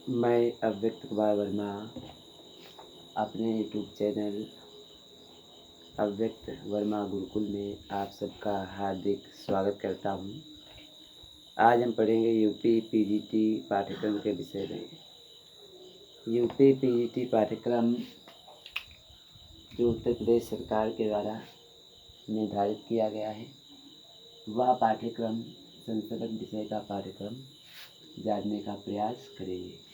मैं अव्यक्त कुमार वर्मा अपने यूट्यूब चैनल अव्यक्त वर्मा गुरुकुल में आप सबका हार्दिक स्वागत करता हूँ। आज हम पढ़ेंगे यूपी पीजीटी पाठ्यक्रम के विषय में। यूपी पीजीटी पाठ्यक्रम जो उत्तर प्रदेश सरकार के द्वारा निर्धारित किया गया है, वह पाठ्यक्रम संस्कृत विषय का पाठ्यक्रम जानने का प्रयास करेंगे।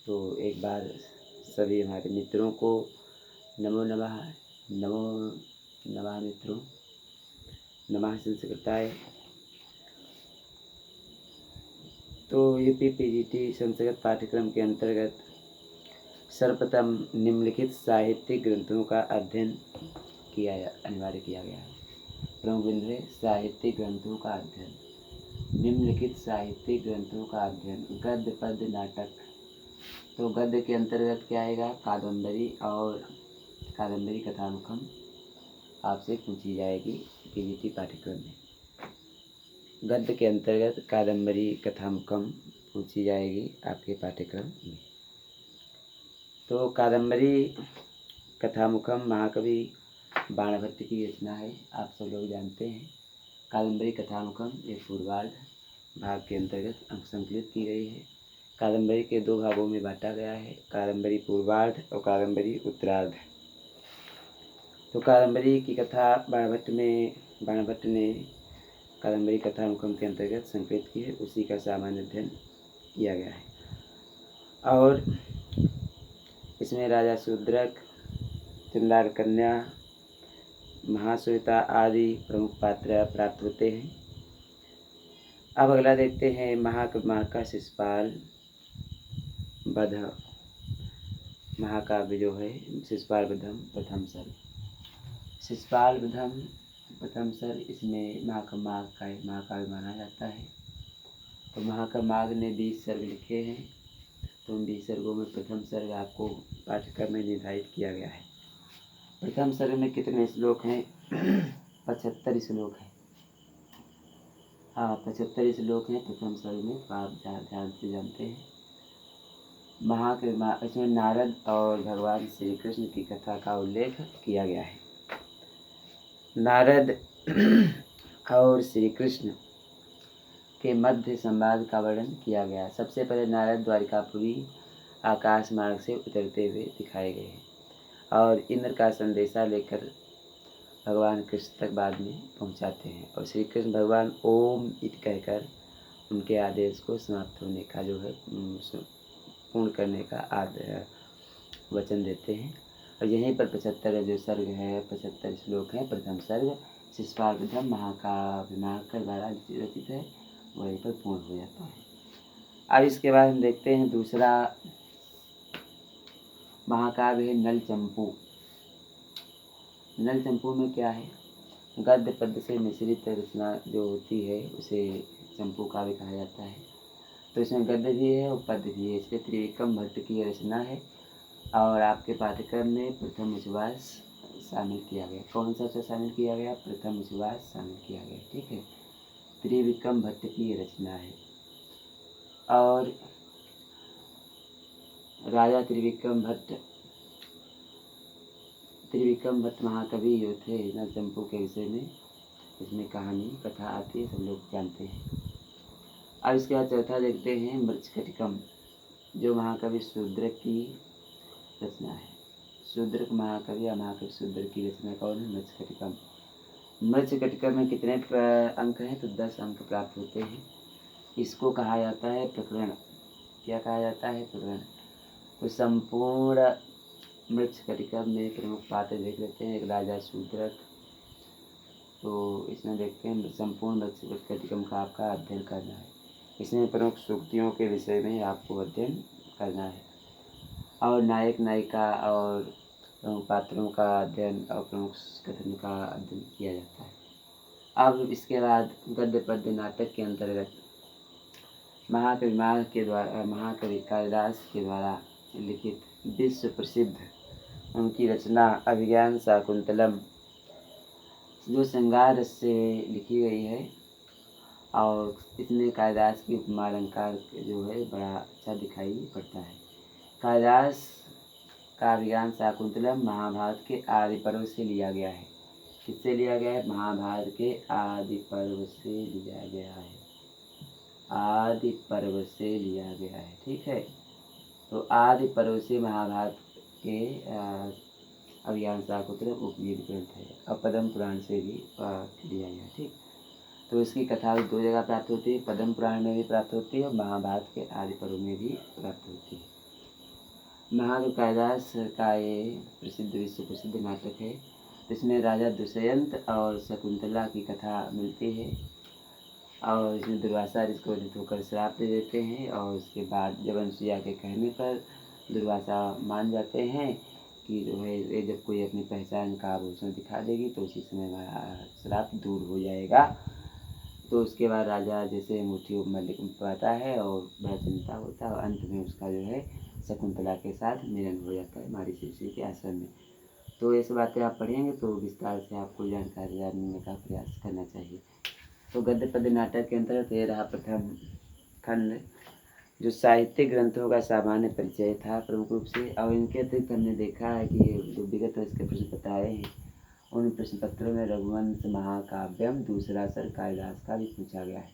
तो एक बार सभी हमारे मित्रों को नमो नमः मित्रों, नमः संस्कृताय। तो यूपी पीजीटी संस्कृत पाठ्यक्रम के अंतर्गत सर्वप्रथम निम्नलिखित साहित्यिक ग्रंथों का अध्ययन अनिवार्य किया गया है। प्रमुख बिंदु है साहित्यिक ग्रंथों का अध्ययन। निम्नलिखित साहित्यिक ग्रंथों का अध्ययन। गद्य पद्य नाटक। तो गद्य के अंतर्गत क्या आएगा? कादम्बरी और कादम्बरी कथामुखम आपसे पूछी जाएगी पीजीटी पाठ्यक्रम में। गद्य के अंतर्गत कादम्बरी कथामुखम पूछी जाएगी आपके पाठ्यक्रम में। तो कादम्बरी कथामुखम महाकवि बाणभट्ट की रचना है, आप सब लोग जानते हैं। कादम्बरी कथामुखम एक पूर्वार्ध भाग के अंतर्गत संकलित की गई है। कादम्बरी के दो भागों में बांटा गया है, कादम्बरी पूर्वार्ध और कादम्बरी उत्तरार्ध। तो कादम्बरी की कथा बाणभट्ट ने कादम्बरी कथामुखम के अंतर्गत संकलित की है, उसी का सामान्य अध्ययन किया गया है। और इसमें राजा शूद्रक, चिल्लार कन्या, महाश्वेता आदि प्रमुख पात्र प्राप्त होते हैं। अब अगला देखते हैं महाका शिशुपाल वध महाकाव्य जो है शिशुपाल वधम प्रथम सर्ग। शिशुपाल वधम प्रथम सर्ग इसमें महाकाव्य माना जाता है। तो महाकाव्य ने 20 सर्ग लिखे हैं। तो उन 20 सर्गों में प्रथम सर्ग आपको पाठ्यक्रम में निर्धारित किया गया है। प्रथम सर्ग में कितने श्लोक हैं? 75 श्लोक हैं। हाँ, 75 श्लोक हैं प्रथम सर्ग में, तो आप ध्यान से जानते हैं। इसमें नारद और भगवान श्री कृष्ण की कथा का उल्लेख किया गया है। नारद और श्री कृष्ण के मध्य संवाद का वर्णन किया गया है। सबसे पहले नारद द्वारिकापुरी आकाश मार्ग से उतरते हुए दिखाए गए हैं और इंद्र का संदेशा लेकर भगवान कृष्ण तक बाद में पहुंचाते हैं। और श्री कृष्ण भगवान ओम इति कहकर उनके आदेश को समाप्त होने का जो है पूर्ण करने का वचन देते हैं। और यहीं पर 75 जो सर्ग है, 75 श्लोक है प्रथम सर्ग शिशुपाल वधम महाकाव्य द्वारा रचित है, वहीं पर पूर्ण हो जाता है। अब इसके बाद हम देखते हैं दूसरा महाकाव्य है नल चंपू। नल चंपू में क्या है? गद्य पद्य से मिश्रित रचना जो होती है उसे चंपू काव्य कहा जाता है। तो इसमें गद्य भी है और पद्य भी है। इसके त्रिविक्रम भट्ट की रचना है और आपके पाठ्यक्रम में प्रथम उपवास शामिल किया गया। कौन सा शामिल किया गया? प्रथम उपवास शामिल किया गया। ठीक है, त्रिविक्रम भट्ट की रचना है। और राजा त्रिविक्रम भट्ट महाकवि जो थे नल चंपू के विषय में इसमें कथा आती है, सब लोग जानते हैं। अब इसके बाद चौथा देखते हैं मृच्छकटिकम, जो महाकवि शूद्रक की रचना है। शूद्रक महाकवि या महाकवि शूद्रक की रचना कौन है? मृच्छकटिकम। मृच्छकटिकम में कितने अंक हैं? तो 10 अंक प्राप्त होते हैं। इसको कहा जाता है प्रकरण। क्या कहा जाता है? प्रकरण। तो संपूर्ण मृच्छकटिकम में प्रमुख पात्र देख लेते हैं। एक राजा शूद्रक। तो इसमें देखते हैं संपूर्ण मृच्छकटिकम का आपका अध्ययन करना है। इसमें प्रमुख सूक्तियों के विषय में आपको अध्ययन करना है और नायक नायिका और प्रमुख पात्रों का अध्ययन और प्रमुख कथन का अध्ययन किया जाता है। अब इसके बाद गद्य पद्य नाटक के अंतर्गत महाकवि कालिदास के द्वारा लिखित विश्व प्रसिद्ध उनकी रचना अभिज्ञान शाकुंतलम जो श्रृंगार रस से लिखी गई है, और इसमें कालिदास की उपमा अलंकार जो है बड़ा अच्छा दिखाई पड़ता है। कालिदास काव्यांश शाकुंतलम महाभारत के आदि पर्व से लिया गया है। किससे लिया गया है? महाभारत के आदि पर्व से लिया गया है। आदि पर्व से लिया गया है, ठीक है। तो आदि पर्व से महाभारत के अभियान शाकुंतलम उपजीवित ग्रंथ है। और पद्म पुराण से भी लिया गया, ठीक। तो इसकी कथा दो जगह प्राप्त होती है, पद्म पुराण में भी प्राप्त होती है और महाभारत के आदि पर्व में भी प्राप्त होती है। महाकवि कालिदास का ये प्रसिद्ध विश्व प्रसिद्ध नाटक है। इसमें राजा दुष्यंत और शकुंतला की कथा मिलती है और इसमें दुर्वासा ऋषि वधित होकर श्राप दे देते हैं और उसके बाद जब अनुसुईया के कहने पर दुर्वासा मान जाते हैं कि जो है ये जब कोई अपनी पहचान का आभूषण दिखा देगी तो उसी समय श्राप दूर हो जाएगा। तो उसके बाद राजा जैसे मुट्ठी मलिक पाता है और बड़ा चिंता होता है और अंत में उसका जो है शकुंतला के साथ मिलन हो जाता है महर्षि ऋषि के आश्रम में। तो ये सब बातें आप पढ़ेंगे तो विस्तार से आपको जानकारी जानने का प्रयास करना चाहिए। तो गद्य पद्य नाटक के अंतर्गत ये रहा प्रथम खंड, जो साहित्यिक ग्रंथों का सामान्य परिचय था प्रमुख रूप से। और इनके अतिरिक्त हमने देखा है कि जो विगत वर्ष के प्रश्न पत्र आए हैं उन प्रश्न पत्रों में रघुवंश महाकाव्यम दूसरा सर कालिदास का भी पूछा गया है।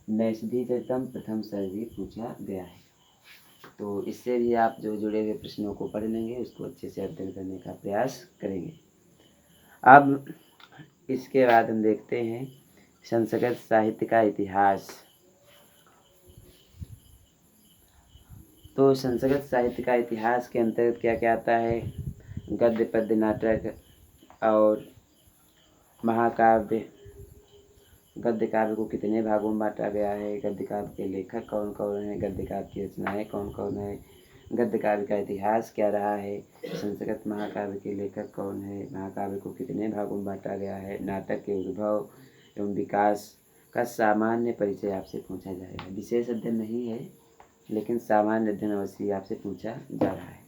नैषधीचरितम प्रथम सर भी पूछा गया है। तो इससे भी आप जो जुड़े हुए प्रश्नों को पढ़ लेंगे, उसको अच्छे से अध्ययन करने का प्रयास करेंगे। अब इसके बाद हम देखते हैं संस्कृत साहित्य का इतिहास। तो संस्कृत साहित्य का इतिहास के अंतर्गत क्या क्या आता है? गद्य पद्य नाटक और महाकाव्य। गद्य काव्य को कितने भागों में बांटा गया है? गद्य काव्य के लेखक कौन कौन है? गद्य काव्य की रचनाएँ कौन कौन है? गद्य काव्य का इतिहास क्या रहा है? संस्कृत महाकाव्य के लेखक कौन है? महाकाव्य को कितने भागों में बांटा गया है? नाटक के उद्भव एवं विकास का सामान्य परिचय आपसे पूछा जाएगा। विशेष अध्ययन नहीं है, लेकिन सामान्य अध्ययन अवश्य आपसे पूछा जा रहा है।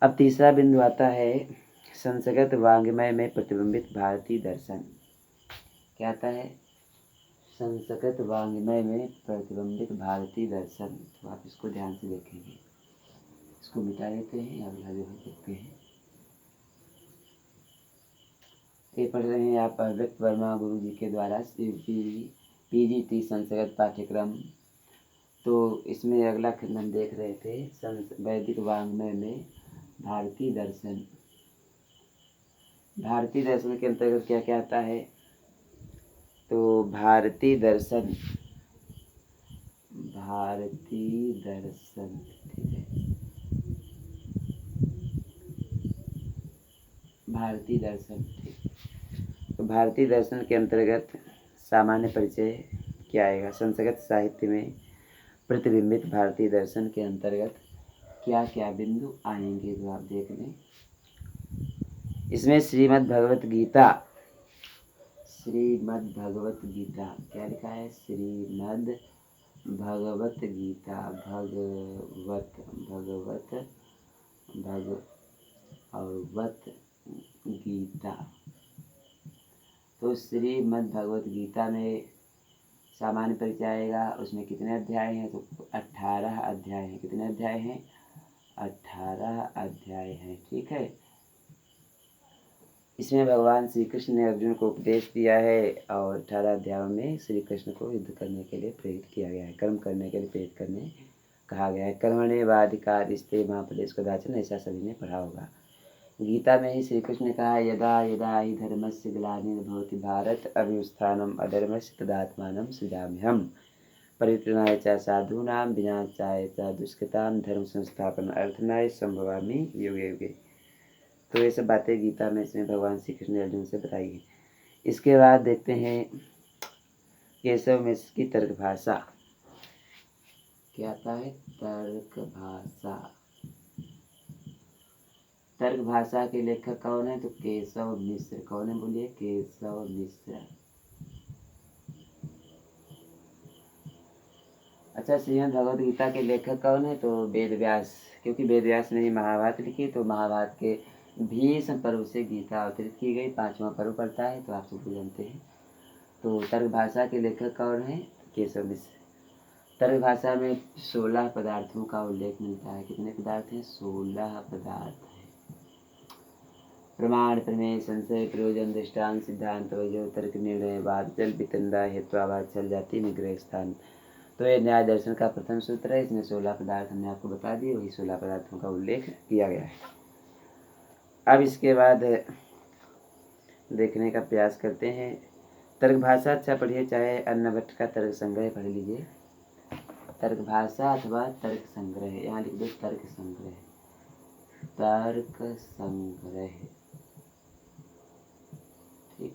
अब तीसरा बिंदु आता है संस्कृत वाङ्मय में प्रतिबिंबित भारतीय दर्शन। क्या आता है? संस्कृत वाङ्मय में प्रतिबिंबित भारतीय दर्शन। तो आप इसको ध्यान से देखेंगे। इसको मिटा देते हैं, अगला जो है देखते हैं। ये पढ़ रहे हैं आप अव्यक्त वर्मा गुरु जी के द्वारा PGT संस्कृत पाठ्यक्रम। तो इसमें अगला खंड हम देख रहे थे वैदिक वाङ्मय में भारतीय दर्शन। भारतीय दर्शन के अंतर्गत क्या क्या आता है? तो भारतीय दर्शन, ठीक है। भारतीय दर्शन, ठीक। तो भारतीय दर्शन के अंतर्गत सामान्य परिचय क्या आएगा? संस्कृत साहित्य में प्रतिबिंबित भारतीय दर्शन के अंतर्गत क्या क्या बिंदु आएंगे, तो आप देख लें। इसमें श्रीमद् भगवत गीता, क्या लिखा है? श्रीमद् भगवत गीता, भगवत गीता। तो श्रीमद् भगवत गीता में सामान्य परिचय आएगा। उसमें कितने अध्याय हैं? तो 18 अध्याय हैं। कितने अध्याय हैं? 18 अध्याय हैं, ठीक है। इसमें भगवान श्री कृष्ण ने अर्जुन को उपदेश दिया है और 18 अध्यायों में श्री कृष्ण को युद्ध करने के लिए प्रेरित किया गया है, कर्म करने के लिए प्रेरित करने कहा गया है। कर्मण्येवाधिकारस्ते मा फलेषु कदाचन, ऐसा सभी ने पढ़ा होगा। गीता में ही श्री कृष्ण ने कहा यदा यदा हि धर्मस्य ग्लानिर्भवति भारत अभ्युत्थानम् अधर्मस्य तदात्मानं सृजाम्यहम् परित्राणाय च साधूनां विनाशाय च दुष्कृतां धर्म संस्थापनार्थाय संभवामि युगे युगे। तो ये सब बातें गीता में इसमें भगवान श्री कृष्ण ने अर्जुन से बताई है। इसके बाद देखते हैं केशव मिश्र की तर्क भाषा। क्या आता है? तर्क भाषा। तर्क भाषा के लेखक कौन है? तो केशव मिश्र। कौन है? बोलिए। केशव मिश्र। अच्छा, श्रीमद् भगवद गीता के लेखक कौन है? तो वेद व्यास। क्योंकि वेद व्यास ने महाभारत लिखी, तो महाभारत के भीष्म पर्व से गीता अवतरित की गई। 5वां पर्व पड़ता है, तो आप सब जानते हैं। तो तर्क भाषा के लेखक कौन है? केशव मिश्र। तर्क भाषा में 16 पदार्थों का उल्लेख मिलता है। कितने पदार्थ हैं? 16 पदार्थ हैं। प्रमाण, प्रमेय, संशय, प्रयोजन, दृष्टांत, सिद्धांत, वजह, तर्क, निर्णय, वाद, जल, वितंडा, हेत्वाभाव, छल, जाति, निग्रह, स्थान। तो ये न्याय दर्शन का प्रथम सूत्र है। इसमें 16 पदार्थ हमने आपको बता दिए, वही 16 पदार्थों का उल्लेख किया गया है। अब इसके बाद देखने का प्रयास करते हैं। तर्क भाषा अच्छा पढ़िए, चाहे अन्नभट्ट का तर्क संग्रह पढ़ लीजिए। तर्क भाषा अथवा तर्क संग्रह, यहाँ लिख दो तर्क संग्रह। तर्क संग्रह, ठीक।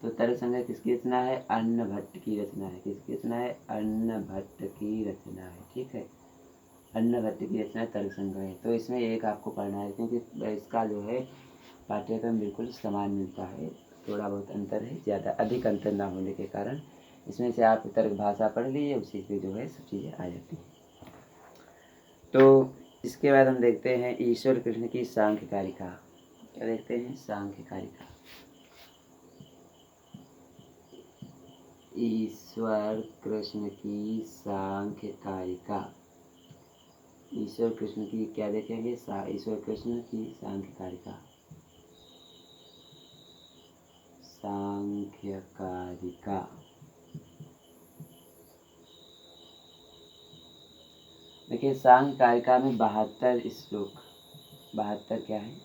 तो तर्क संग्रह किसकी रचना है? अन्नभट्ट की रचना है। किसकी रचना है? अन्नभट्ट की रचना है, ठीक है। अन्नभट्ट की रचना तर्क संग्रह। तो इसमें एक आपको पढ़ना है, क्योंकि इसका जो है पाठ्यक्रम बिल्कुल समान मिलता है, थोड़ा बहुत अंतर है, ज़्यादा अधिक अंतर ना होने के कारण इसमें से आप तर्क भाषा पढ़ लीजिए, उसी से जो है सब चीज़ें आ जाती हैं। तो इसके बाद हम देखते हैं ईश्वर कृष्ण की सांख्य कारिका। क्या देखते हैं? सांख्य कारिका। ईश्वर कृष्ण की सांख्य कारिका। ईश्वर कृष्ण की क्या देखेंगे? ईश्वर कृष्ण की सांख्य कारिका। सांख्य कारिका। देखिए सांख्य कारिका में 72 श्लोक, 72 क्या है?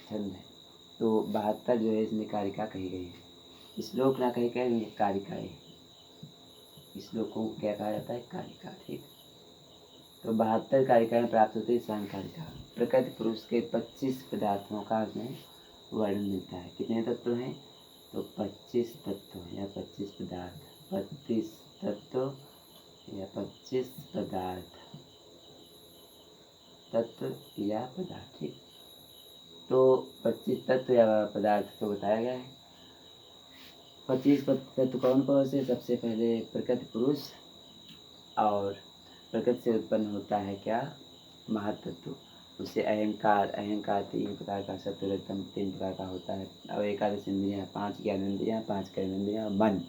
छंद है। तो 72 जो है इसमें कारिका कही गई है। श्लोक ना कही गए, कारिकाएँ। श्लोकों को क्या कहा जाता है? कारिका, ठीक। तो 72 कारिकाएँ प्राप्त होती है सांख्य कारिका। प्रकृति पुरुष के 25 पदार्थों का उसमें वर्णन मिलता है। कितने तत्व हैं? तो 25 तत्व या 25 पदार्थ, 25 तत्व या 25 पदार्थ, तत्व या पदार्थ, ठीक। तो 25 तत्व या पदार्थ तो बताया गया है। 25 तत्व कौन कौन से? सबसे पहले प्रकृति पुरुष, और प्रकृति से उत्पन्न होता है क्या? महातत्व। उससे अहंकार, अहंकार 3 प्रकार का, सत्वरजतम 3 प्रकार का होता है। और 11 इंद्रियाँ, 5 ज्ञानेंद्रियाँ, 5 कर्मेंद्रियाँ, मन।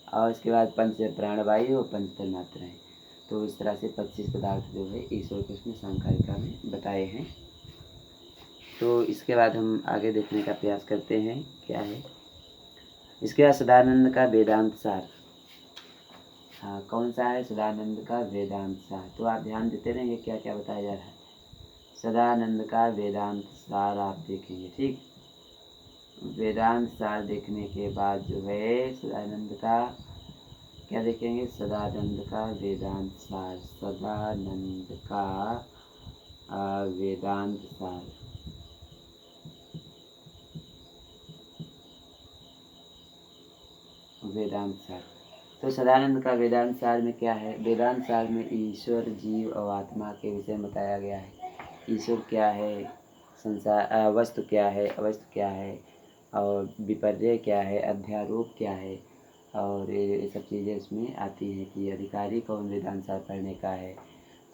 और इसके बाद 5 प्राणवायु और 5 तन्मात्राएँ। तो इस तरह से 25 पदार्थ जो है ईश्वर कृष्ण सांख्य कारिका में बताए हैं। तो इसके बाद हम आगे देखने का प्रयास करते हैं क्या है। इसके बाद सदानंद का वेदांत सार। हाँ, कौन सा है? सदानंद का वेदांत सार। तो आप ध्यान देते रहेंगे क्या क्या बताया जा रहा है। सदानंद का वेदांत सार आप देखेंगे, ठीक। वेदांत सार देखने के बाद जो है सदानंद का क्या देखेंगे? सदानंद का वेदांत सार। सदानंद का वेदांत सार। वेदांत सार। तो सदानंद का वेदांत सार में क्या है? वेदांत सार में ईश्वर, जीव और आत्मा के विषय में बताया गया है। ईश्वर क्या है, संसार वस्तु क्या है, अवस्तु क्या है, और विपर्य क्या है, अध्यारोप क्या है, और ये सब चीज़ें इसमें आती हैं कि अधिकारी कौन वेदांत सार पढ़ने का है।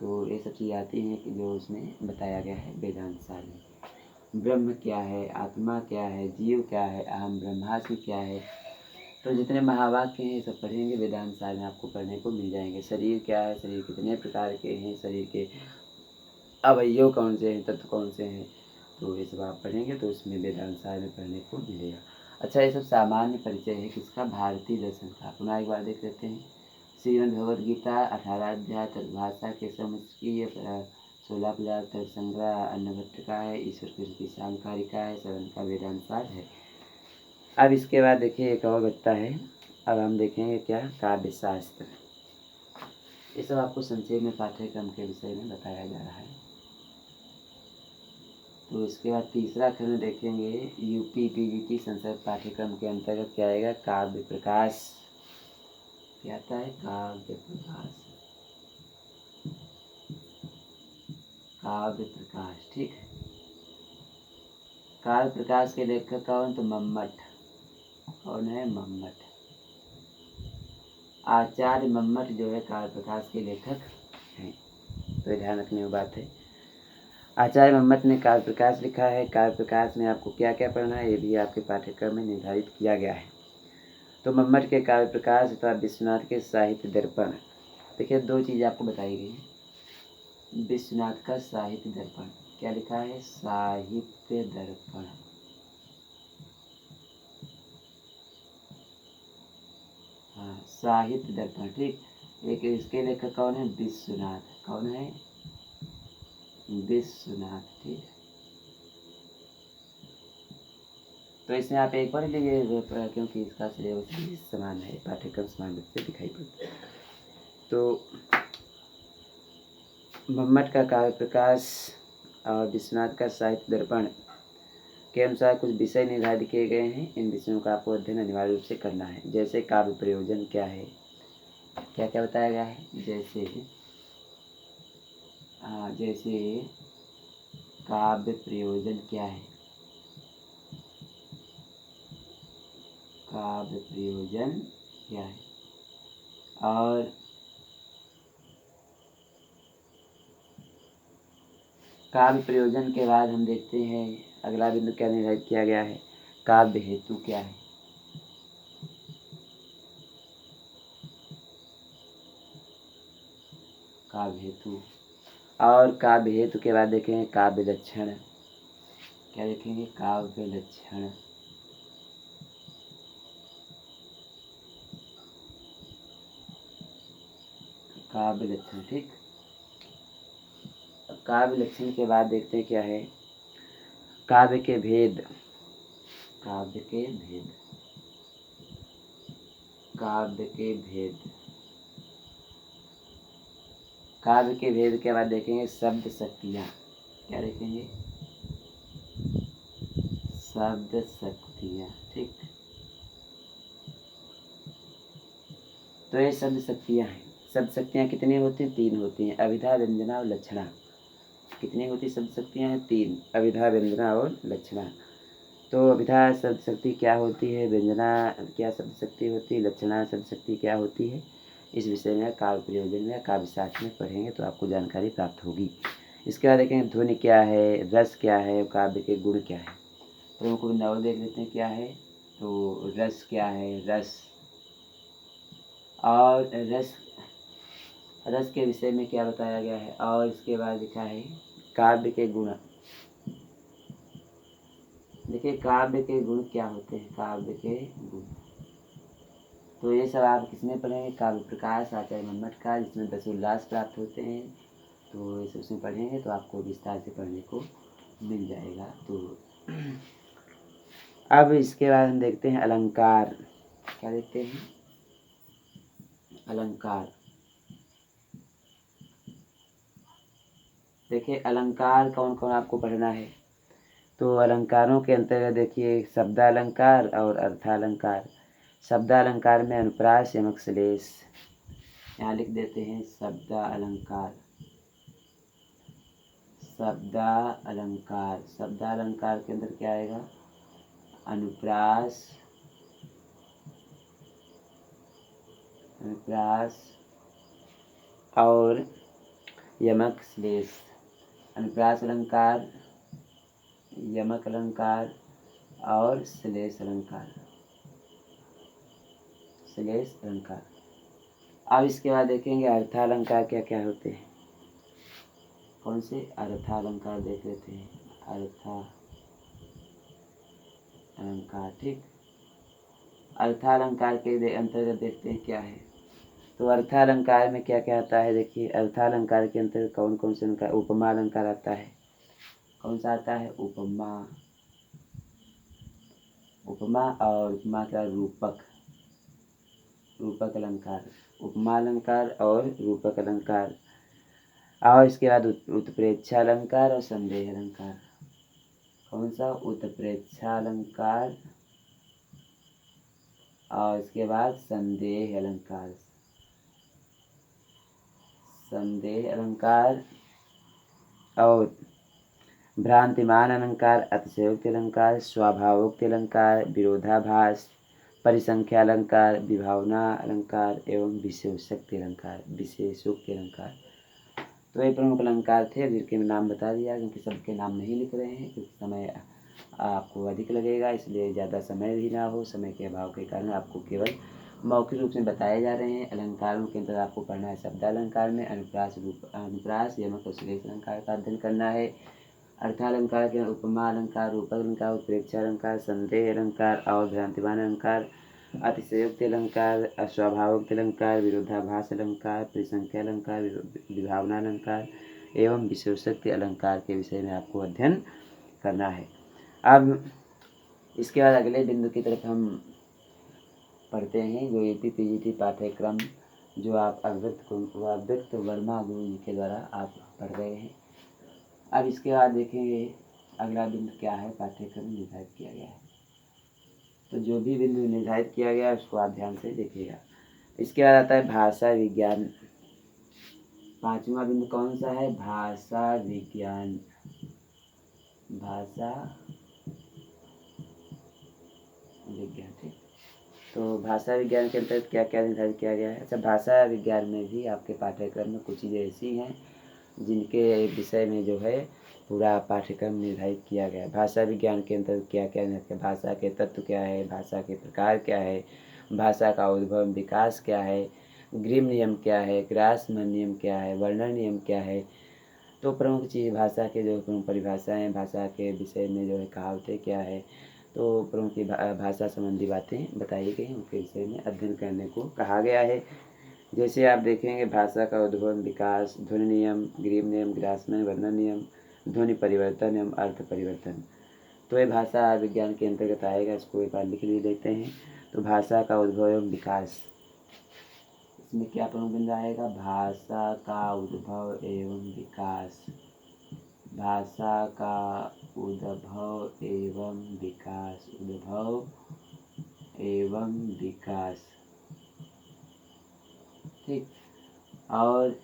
तो ये सब चीज़ें आती हैं कि जो उसमें बताया गया है वेदांत सार में। ब्रह्म क्या है, आत्मा क्या है, जीव क्या है, अहम ब्रह्मास्मि क्या है। तो जितने महावाक्य हैं ये सब पढ़ेंगे वेदांत सार में, आपको पढ़ने को मिल जाएंगे। शरीर क्या है, शरीर कितने प्रकार के हैं, शरीर के अवयव कौन से हैं, तत्व कौन से हैं, तो ये सब आप पढ़ेंगे तो उसमें वेदांत सार में पढ़ने को मिलेगा। अच्छा, ये सब सामान्य परिचय है किसका? भारतीय दर्शन का। पुनः एक बार देख लेते हैं। श्रीमद् भगवद गीता 18 अध्याय, तर्क भाषा के की 16 पदार्थ, तर्क संग्रह अन्नभट्ट का है, ईश्वर कृष्ण की सांख्य कारिका है, सदन का वेदांत सार है। अब इसके बाद देखिए एक और बचता है। अब हम देखेंगे क्या? काव्य शास्त्र। ये सब आपको संक्षेप में पाठ्यक्रम के विषय में बताया जा रहा है। तो इसके बाद तीसरा खंड देखेंगे। यूपी पीजीटी संसद पाठ्यक्रम के अंतर्गत क्या आएगा? काव्य प्रकाश। क्या आता है? काव्य प्रकाश। काव्य प्रकाश, ठीक है। काव्य प्रकाश के लेखक कौन? तो मम्मट। कौन है? मम्मट। आचार्य मम्मट जो है काव्य प्रकाश के लेखक हैं। तो ध्यान रखने की बात है। आचार्य मोहम्मद ने काव्य प्रकाश लिखा है। काव्य प्रकाश में आपको क्या क्या पढ़ना है, ये भी आपके पाठ्यक्रम में निर्धारित किया गया है। तो मोहम्मद के काव्य प्रकाश तथा विश्वनाथ के साहित्य दर्पण। देखिए, दो चीज़ आपको बताई गई है। विश्वनाथ का साहित्य दर्पण क्या लिखा है? साहित्य दर्पण। हाँ, साहित्य दर्पण, ठीक। एक इसके लेखक कौन है? विश्वनाथ। कौन है? विश्वनाथ, ठीक। तो इसमें आप एक पढ़ लीजिए, क्योंकि इसका सिलेबस भी समान है, पाठ्यक्रम समान रूप से दिखाई पड़ता है। तो मोहम्मद का काव्य प्रकाश और विश्वनाथ का साहित्य दर्पण के अनुसार कुछ विषय निर्धारित किए गए हैं। इन विषयों का आपको अध्ययन अनिवार्य रूप से करना है। जैसे काव्य प्रयोजन क्या है, क्या क्या बताया गया है? जैसे काव्य प्रयोजन क्या है? काव्य प्रयोजन क्या है? और काव्य प्रयोजन के बाद हम देखते हैं अगला बिंदु क्या निर्धारित किया गया है? काव्य हेतु क्या है? काव्य हेतु। और काव्य हेतु के बाद देखेंगे काव्य लक्षण। क्या देखेंगे? काव्य लक्षण। काव्य लक्षण, ठीक। काव्य लक्षण के बाद देखते हैं क्या है? काव्य के भेद। काव्य के भेद। काव्य के भेद। काव्य के भेद के बाद देखेंगे शब्द शक्तियाँ। क्या देखेंगे? शब्द शक्तियाँ, ठीक। तो ये शब्द शक्तियाँ हैं। शब्द शक्तियाँ कितनी होती हैं? 3 होती हैं, अभिधा, व्यंजना और लक्षणा। कितनी होती शब्द शक्तियाँ हैं? 3, अभिधा, व्यंजना और लक्षणा। तो अभिधा शब्द शक्ति क्या होती है? व्यंजना क्या शब्द शक्ति होती है? लक्षणा शब्द शक्ति क्या होती है? इस विषय में काव्य प्रयोजन में काव्य शास्त्र में पढ़ेंगे तो आपको जानकारी प्राप्त होगी। इसके बाद देखेंगे ध्वनि क्या है, रस क्या है, काव्य के गुण क्या है। प्रमुख बिंदु देख लेते हैं क्या है। तो रस क्या है? रस। और रस के विषय में क्या बताया गया है? और इसके बाद लिखा है काव्य के गुण। देखिए, काव्य के गुण क्या होते हैं? काव्य के गुण। तो ये सब आप किसमें पढ़ेंगे? काव्य प्रकाश आचार्य मोहम्मद का, जिसमें 10 उल्लास प्राप्त होते हैं। तो ये सब उसमें पढ़ेंगे तो आपको विस्तार से पढ़ने को मिल जाएगा। तो अब इसके बाद हम देखते हैं अलंकार। क्या देखते हैं? अलंकार। देखिए, अलंकार कौन कौन आपको पढ़ना है। तो अलंकारों के अंतर्गत देखिए शब्दालंकार और अर्थालंकार। शब्दालंकार में अनुप्रास, यमक, श्लेष। यहाँ लिख देते हैं शब्दालंकार। शब्दालंकार। शब्दालंकार के अंदर क्या आएगा? अनुप्रास, और यमक, श्लेष। अनुप्रास अलंकार, यमक अलंकार और श्लेष अलंकार। श्लेष अलंकार। अब इसके बाद देखेंगे अर्थालंकार क्या क्या होते हैं। कौन से? अर्थालंकार देख लेते हैं। अर्थालंकार, ठीक। अर्थालंकार के अंतर्गत देखते हैं क्या है। तो अर्थालंकार में क्या क्या आता है? देखिए, अर्थालंकार के अंतर्गत कौन कौन से अलंकार? उपमा अलंकार आता है। कौन सा आता है? उपमा। उपमा और उपमा का रूपक। रूपक अलंकार। उपमा अलंकार और रूपक अलंकार। और इसके बाद उत्प्रेक्षा अलंकार और संदेह अलंकार। कौन सा? उत्प्रेक्षा अलंकार और इसके बाद संदेह अलंकार। संदेह अलंकार और भ्रांतिमान अलंकार, अतिशयोक्ति अलंकार, स्वाभावोक्ति अलंकार, विरोधाभास, परिसंख्या अलंकार, विभावना अलंकार एवं विशेषोक्ति अलंकार। विशेषोक्ति अलंकार। तो ये प्रमुख अलंकार थे, जिनके नाम बता दिया, क्योंकि सबके नाम नहीं लिख रहे हैं क्योंकि समय आपको अधिक लगेगा, इसलिए ज़्यादा समय भी ना हो, समय के अभाव के कारण आपको केवल मौखिक रूप से बताए जा रहे हैं। अलंकारों के अंदर आपको पढ़ना है शब्दालंकार में अनुप्रास, यमक और श्लेष अलंकार का अध्ययन करना है। अर्थालंकार के उपमा अलंकार, रूपक अलंकार, उत्प्रेक्षा अलंकार, संदेह अलंकार और भ्रांतिमान अलंकार, अतिशयोक्ति अलंकार, अस्वाभाविक अलंकार, विरोधाभास अलंकार, परिसंख्या अलंकार, विभावना अलंकार एवं विशेषोक्ति अलंकार के विषय में आपको अध्ययन करना है। अब इसके बाद अगले बिंदु की तरफ हम पढ़ते हैं, जो यूपी पीजीटी पाठ्यक्रम जो आप अव्यक्त वर्मा गुरु जी के द्वारा आप पढ़ रहे हैं। अब इसके बाद देखेंगे अगला बिंदु क्या है, पाठ्यक्रम निर्धारित किया गया है। तो जो भी बिंदु निर्धारित किया गया है उसको आप ध्यान से देखिएगा। इसके बाद आता है भाषा विज्ञान। पांचवा बिंदु कौन सा है, भाषा विज्ञान। भाषा विज्ञान, ठीक। तो भाषा विज्ञान के अंतर्गत क्या क्या निर्धारित किया गया है। अच्छा, भाषा विज्ञान में भी आपके पाठ्यक्रम में कुछ चीज़ें ऐसी हैं जिनके विषय में जो है पूरा पाठ्यक्रम निर्धारित किया गया है। भाषा विज्ञान के अंतर्गत क्या क्या निर्धारित किया, भाषा के तत्व क्या है, भाषा के प्रकार क्या है, भाषा का उद्भव विकास क्या है, ग्रीम नियम क्या है, ग्रासमैन नियम क्या है, वर्नर नियम क्या है। तो प्रमुख चीज़ भाषा के जो प्रमुख परिभाषाएँ, भाषा के विषय में जो है कहावतें क्या है, तो प्रमुख भाषा संबंधी बातें बताई गई, उनके विषय में अध्ययन करने को कहा गया है। जैसे आप देखेंगे भाषा का उद्भव विकास, ध्वनि नियम, ग्रीम नियम, ग्रासमैन, वर्नर नियम, ध्वनि परिवर्तन एवं अर्थ परिवर्तन। तो ये भाषा विज्ञान के अंतर्गत आएगा, इसको एक बार लिख लेते हैं। तो भाषा का उद्भव एवं विकास, इसमें क्या प्रमुख बिंदु आएगा, भाषा का उद्भव एवं विकास। भाषा का उद्भव एवं विकास, उद्भव एवं विकास, ठीक। और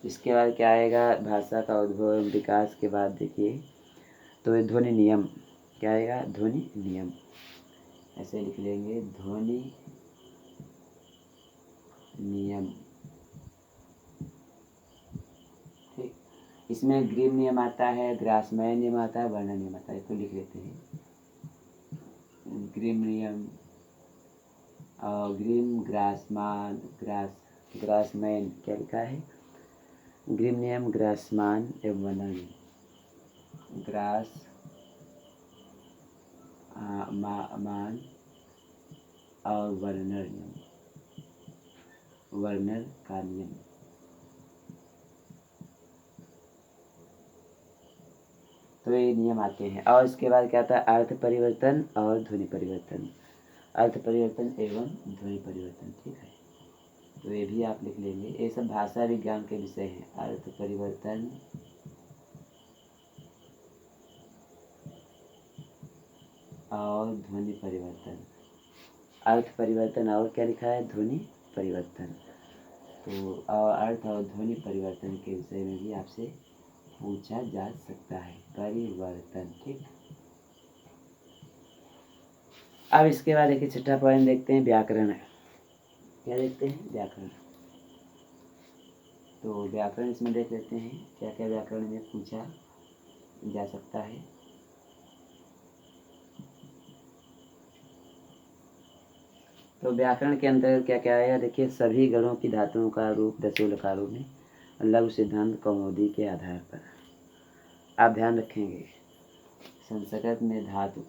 इसके बाद क्या आएगा, भाषा का उद्भव एवं विकास के बाद देखिए तो ध्वनि नियम क्या आएगा, ध्वनि नियम, ऐसे लिख लेंगे, ध्वनि नियम, ठीक। इसमें ग्रीम नियम आता है, ग्रासमैन नियम आता है, वर्नर नियम आता है, इसको लिख लेते हैं। ग्रीम नियम और ग्रीम, ग्रासमैन क्या लिखा है, ग्रीम नियम, ग्रासमान एवं वर्नर नियम, मान और वर्नर नियम, वर्नर का नियम। तो ये नियम आते हैं। और इसके बाद क्या आता है, अर्थ परिवर्तन और ध्वनि परिवर्तन, अर्थ परिवर्तन एवं ध्वनि परिवर्तन, ठीक है। तो ये भी आप लिख लेंगे, ये सब भाषा विज्ञान के विषय हैं। अर्थ परिवर्तन और ध्वनि परिवर्तन, अर्थ परिवर्तन और क्या लिखा है, ध्वनि परिवर्तन। तो और अर्थ और ध्वनि परिवर्तन के विषय में भी आपसे पूछा जा सकता है, परिवर्तन, ठीक। अब इसके बाद देखिए छठा पॉइंट देखते हैं, व्याकरण। क्या देखते हैं, व्याकरण। तो व्याकरण इसमें देख लेते हैं क्या क्या व्याकरण में पूछा जा सकता है। तो व्याकरण के अंतर्गत क्या क्या आएगा, देखिए सभी गणों की धातुओं का रूप दसों लकारों में लघु सिद्धांत कौमुदी के आधार पर। आप ध्यान रखेंगे संस्कृत में धातु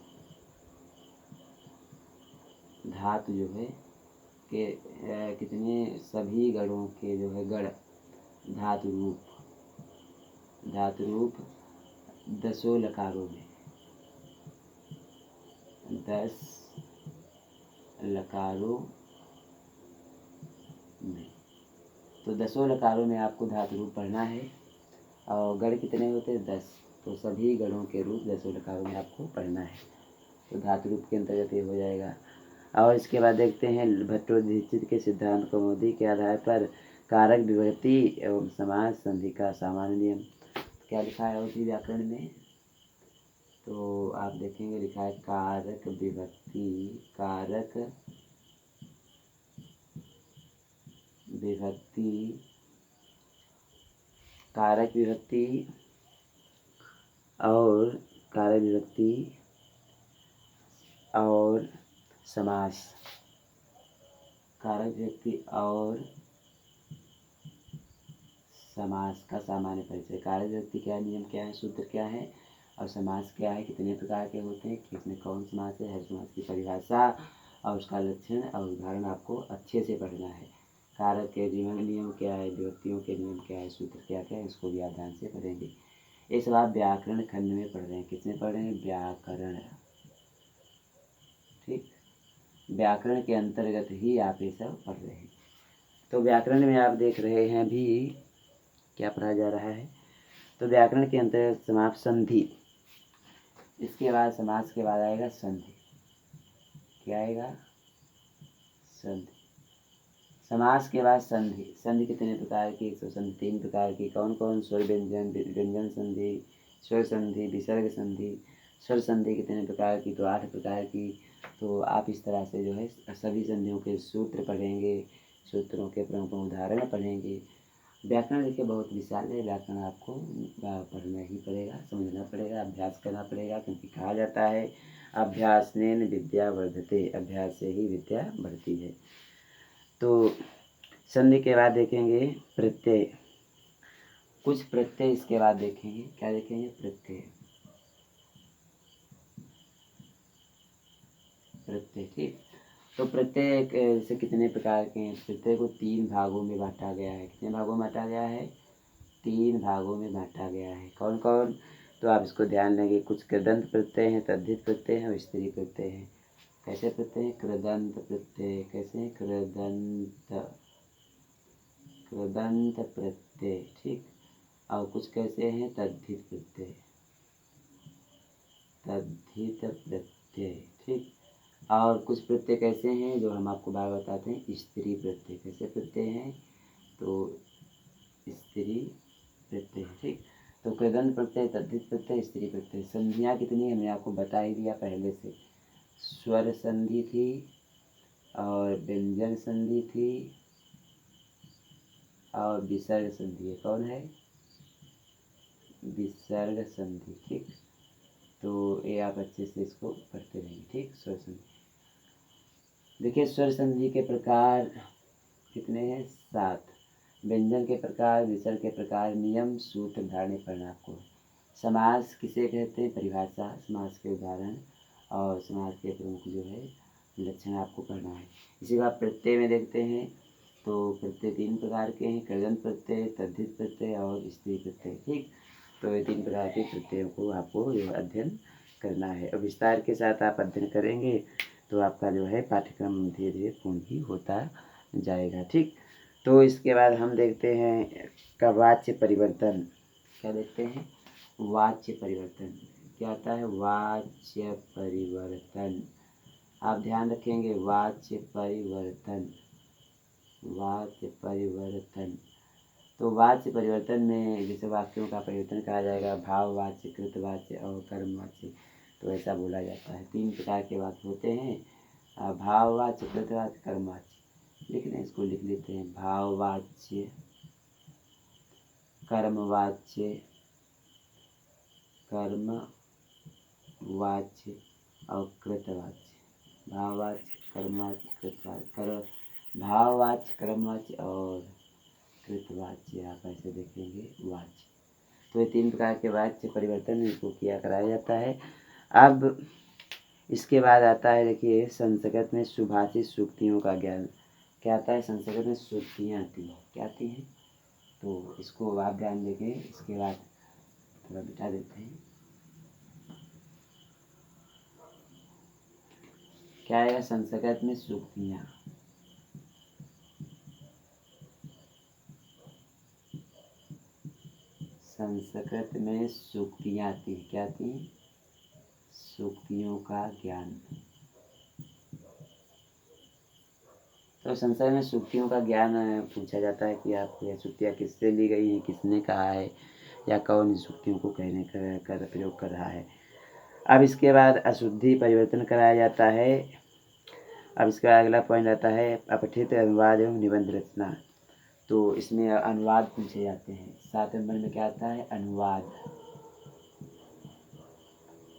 जो है के कितने, सभी गणों के जो है गण धातु रूप दसों लकारों में, 10 लकारों में। तो दसों लकारों में आपको धातु रूप पढ़ना है और गण कितने होते हैं, 10। तो सभी गणों के रूप दसों लकारों में आपको पढ़ना है। तो धातु रूप के अंतर्गत ये हो जाएगा। और इसके बाद देखते हैं भट्टोजीचित के सिद्धांत कौमुदी के आधार पर कारक विभक्ति एवं समास संधि का सामान्य नियम। क्या लिखा है उसी व्याकरण में, तो आप देखेंगे लिखा है कारक विभक्ति, कारक विभक्ति और कारक विभक्ति और समास, कारक विभक्ति और समास का सामान्य परिचय। कारक विभक्ति क्या है, नियम क्या है, सूत्र क्या है, और समास क्या है, कितने प्रकार के होते हैं, किसमें कौन समास है, हर समास की परिभाषा और उसका लक्षण और उदाहरण आपको अच्छे से पढ़ना है। कारक के नियम क्या है, विभक्तियों के नियम क्या है, सूत्र क्या क्या है, इसको भी आप ध्यान से पढ़ेंगे। ये सब आप व्याकरण खंड में पढ़ रहे हैं। किसमें पढ़ रहे हैं, व्याकरण। ठीक, व्याकरण के अंतर्गत ही आप ये सब पढ़ रहे हैं। तो व्याकरण में आप देख रहे हैं भी क्या पढ़ा जा रहा है। तो व्याकरण के अंतर्गत समास संधि, इसके बाद समास के बाद आएगा संधि। क्या आएगा, संधि। समास के बाद संधि। संधि कितने प्रकार की, तो संधि 3 प्रकार की। कौन कौन, स्वर व्यंजन, व्यंजन संधि, स्वर संधि, विसर्ग संधि। स्वर संधि कितने प्रकार की, तो 8 प्रकार की। तो आप इस तरह से जो है सभी संधियों के सूत्र पढ़ेंगे, सूत्रों के प्रमुख उदाहरण पढ़ेंगे। व्याकरण देखिए बहुत विशाल है, व्याकरण आपको पढ़ना ही पड़ेगा, समझना पड़ेगा, अभ्यास करना पड़ेगा, क्योंकि कहा जाता है अभ्यासेन विद्या वर्धते, अभ्यास से ही विद्या बढ़ती है। तो संधि के बाद देखेंगे प्रत्यय, कुछ प्रत्यय इसके बाद देखेंगे। क्या देखेंगे, प्रत्यय। प्रत्यय, ठीक। तो प्रत्यय से कितने प्रकार के हैं, प्रत्यय को 3 भागों में बांटा गया है। कितने भागों में बांटा गया है, 3 भागों में बांटा गया है। कौन कौन, तो आप इसको ध्यान देंगे। कुछ कृदंत प्रत्यय हैं, तद्धित प्रत्यय हैं और स्त्री प्रत्यय हैं। कैसे प्रत्यय हैं, कृदंत प्रत्यय। कैसे हैं, कृदंत प्रत्यय, ठीक। और कुछ कैसे हैं, तद्धित प्रत्यय, तद्धित प्रत्यय, ठीक। और कुछ प्रत्यय कैसे हैं, जो हम आपको बार बताते हैं, स्त्री प्रत्यय। कैसे प्रत्यय हैं, तो स्त्री प्रत्यय, ठीक। तो कृदंत प्रत्यय, तद्धित प्रत्यय, स्त्री प्रत्यय। संधियाँ कितनी हमने आपको बता ही दिया पहले से। स्वर संधि थी और व्यंजन संधि थी और विसर्ग संधि। कौन है, विसर्ग संधि, ठीक। तो ये आप अच्छे से इसको पढ़ते रहेंगे, ठीक। स्वर संधि देखिए, स्वर संधि के प्रकार कितने हैं, 7। व्यंजन के प्रकार, विसर्ग के प्रकार, नियम, सूत्र, धारणे पढ़ना आपको। समास किसे कहते हैं, परिभाषा, समास के उदाहरण और समास के प्रमुख जो है लक्षण आपको पढ़ना है। इसी बात प्रत्यय में देखते हैं, तो प्रत्यय 3 प्रकार के हैं, कृदंत प्रत्यय, तद्धित प्रत्यय और स्त्री प्रत्यय, ठीक। तो ये 3 प्रकार के प्रत्ययों को आपको जो अध्ययन करना है और विस्तार के साथ आप अध्ययन करेंगे तो आपका जो है पाठ्यक्रम धीरे धीरे पूर्ण ही होता जाएगा, ठीक। तो इसके बाद हम देखते हैं का वाच्य परिवर्तन। क्या देखते हैं, वाच्य परिवर्तन। क्या आता है, वाच्य परिवर्तन। आप ध्यान रखेंगे, वाच्य परिवर्तन, वाच्य परिवर्तन। तो वाच्य परिवर्तन में जैसे वाक्यों का परिवर्तन कहा जाएगा, भाववाच्य, कृतवाच्य और कर्मवाच्य। तो ऐसा बोला जाता है। 3 प्रकार के वाक्य होते हैं, भाववाच्य, कृतवाच्य, कर्मवाच्य। लिख लें, इसको लिख लेते हैं, भाववाच्य, कर्मवाच्य, कर्मवाच्य और कृतवाच्य। भाववाच्य, कर्मवाच्य, कृतवाच्य, भाववाच्य, कर्मवाच्य और कृतवाच्य। आप ऐसे देखेंगे वाच्य। तो ये 3 प्रकार के वाच्य परिवर्तन इनको किया कराया जाता है। अब इसके बाद आता है, देखिए, संस्कृत में सुभाषित सूक्तियों का ज्ञान। क्या आता है, संस्कृत में सूक्तियाँ आती हैं। क्या आती हैं, तो इसको आप ध्यान देंगे। इसके बाद थोड़ा बिठा देते हैं। क्या आएगा, संस्कृत में सूक्तियाँ। संस्कृत में सूक्तियाँ आती हैं। क्या आती हैं, सूक्तियों का ज्ञान। तो संस्कृत में सूक्तियों का ज्ञान पूछा जाता है कि आप यह सूक्तियाँ किससे ली गई हैं, किसने कहा है या कौन सूक्तियों को कहने कर प्रयोग कर रहा है। अब इसके बाद अशुद्धि परिवर्तन कराया जाता है। अब इसका अगला पॉइंट आता है अपठित अनुवाद एवं निबंध रचना। तो इसमें अनुवाद पूछे जाते हैं। 7 नंबर में क्या आता है? अनुवाद।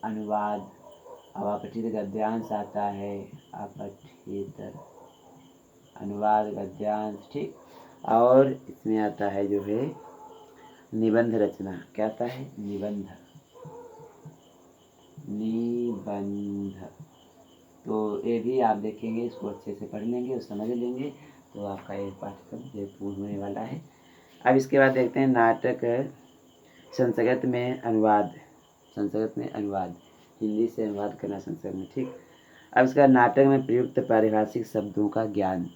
अनुवाद। अब अपठित गद्यांश आता है, अपठित अनुवाद गद्यांश, ठीक। और इसमें आता है जो है निबंध रचना। क्या आता है? निबंध। निबंध। तो ये भी आप देखेंगे, इसको अच्छे से पढ़ लेंगे और समझ लेंगे तो आपका ये पाठ्यक्रम ये पूर्ण होने वाला है। अब इसके बाद देखते हैं नाटक संस्कृत में अनुवाद। संस्कृत में अनुवाद, हिंदी से अनुवाद करना संस्कृत में, ठीक। अब इसका नाटक में प्रयुक्त पारिभाषिक शब्दों का ज्ञान।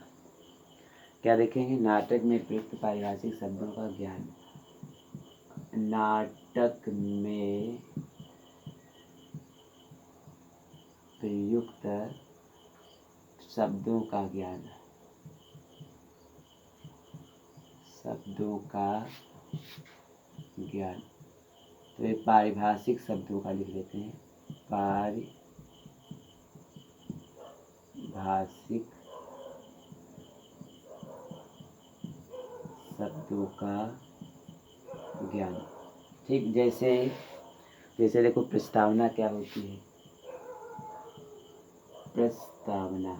क्या देखेंगे? नाटक में प्रयुक्त पारिभाषिक शब्दों का ज्ञान। नाटक में प्रयुक्त शब्दों का ज्ञान। शब्दों का ज्ञान। तो ये पारिभाषिक शब्दों का लिख लेते हैं। पारिभाषिक शब्दों का ज्ञान, ठीक। जैसे देखो, प्रस्तावना क्या होती है? प्रस्तावना।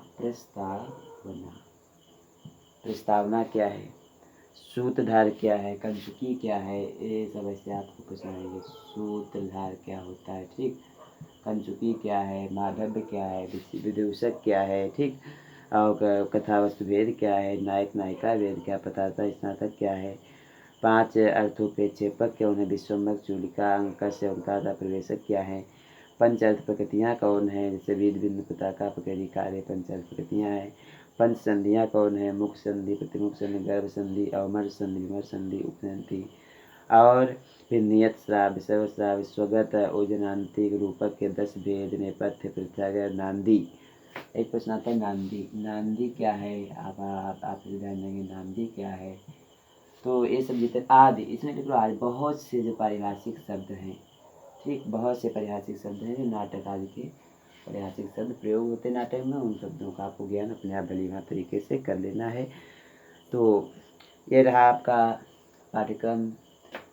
प्रस्तावना क्या है? सूत्रधार क्या है? कंचुकी क्या है? ये सब ऐसे आपको पूछना है। सूत्रधार क्या होता है, ठीक। कंचुकी क्या है? माधव्य क्या है? विदूषक क्या है, ठीक। और कथा वस्तु भेद क्या है? नायक नायिका भेद क्या? पताता स्नातक क्या है? 5 अर्थोपेक्षेपक क्या उन्हें? विश्वम्भर, चूलिका, अंकश, ओंकार, प्रवेशक क्या है? पंच अर्थ प्रकृतियाँ कौन है? जैसे वेद, बिंदु, पताका, पकड़ी, कार्य, पंच अर्थ प्रकृतियाँ हैं। पंच संधियाँ कौन है? मुख संधि, प्रतिमुख संधि, गर्भ संधि, अवमर्श संधि, विमर्श संधि, उपसंधि। और फिर नियत श्राव्य, सर्वश्राव्य, स्वगत, ओजनांतिक, रूपक के 10 भेद, नेपथ्य, पृथक, नांदी। एक प्रश्न आता है नांदी। नांदी क्या है? आप ध्यान देंगे, नांदी क्या है? तो ये सब जितने आदि, इसमें लिख लो आदि। बहुत से जो पारिभाषिक शब्द हैं, ठीक। बहुत से पारिभाषिक शब्द हैं जो नाटक आदि के पारिभाषिक शब्द प्रयोग होते हैं नाटक में। उन शब्दों का आपको ज्ञान अपने आप भलीभांति तरीके से कर लेना है। तो ये रहा आपका पाठ्यक्रम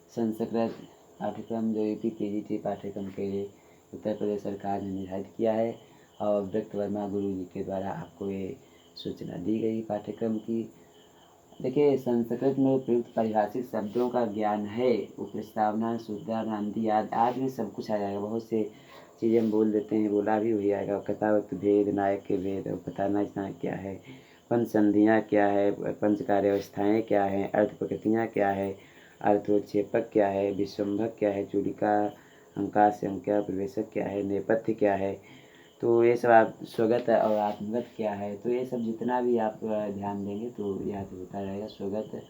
संस्कृत पाठ्यक्रम, जो UPPGT पाठ्यक्रम के लिए उत्तर प्रदेश सरकार ने निर्धारित किया है और व्यक्त वर्मा गुरु जी के द्वारा आपको ये सूचना दी गई पाठ्यक्रम की। देखिए, संस्कृत में प्रयुक्त पारिभाषिक शब्दों का ज्ञान है। वो प्रस्तावना, सूत्रधार, नांदी आदि में सब कुछ आ जाएगा। बहुत से चीज़ें हम बोल देते हैं, बोला भी वही आएगा। कथावत भेद, नायक के भेद, और बताना स्नान क्या है, पंच संधियाँ क्या है, पंच कार्य अवस्थाएँ क्या हैं, अर्थ प्रकृतियाँ क्या है, अर्थोक्षेपक क्या है, विश्वम्भक क्या है, चूलिका, अंकार से अंक्या, प्रवेशक क्या है, नेपथ्य क्या है। तो ये सब आप स्वगत और आत्मगत क्या है, तो ये सब जितना भी आप ध्यान देंगे तो याद होता रहेगा। स्वगत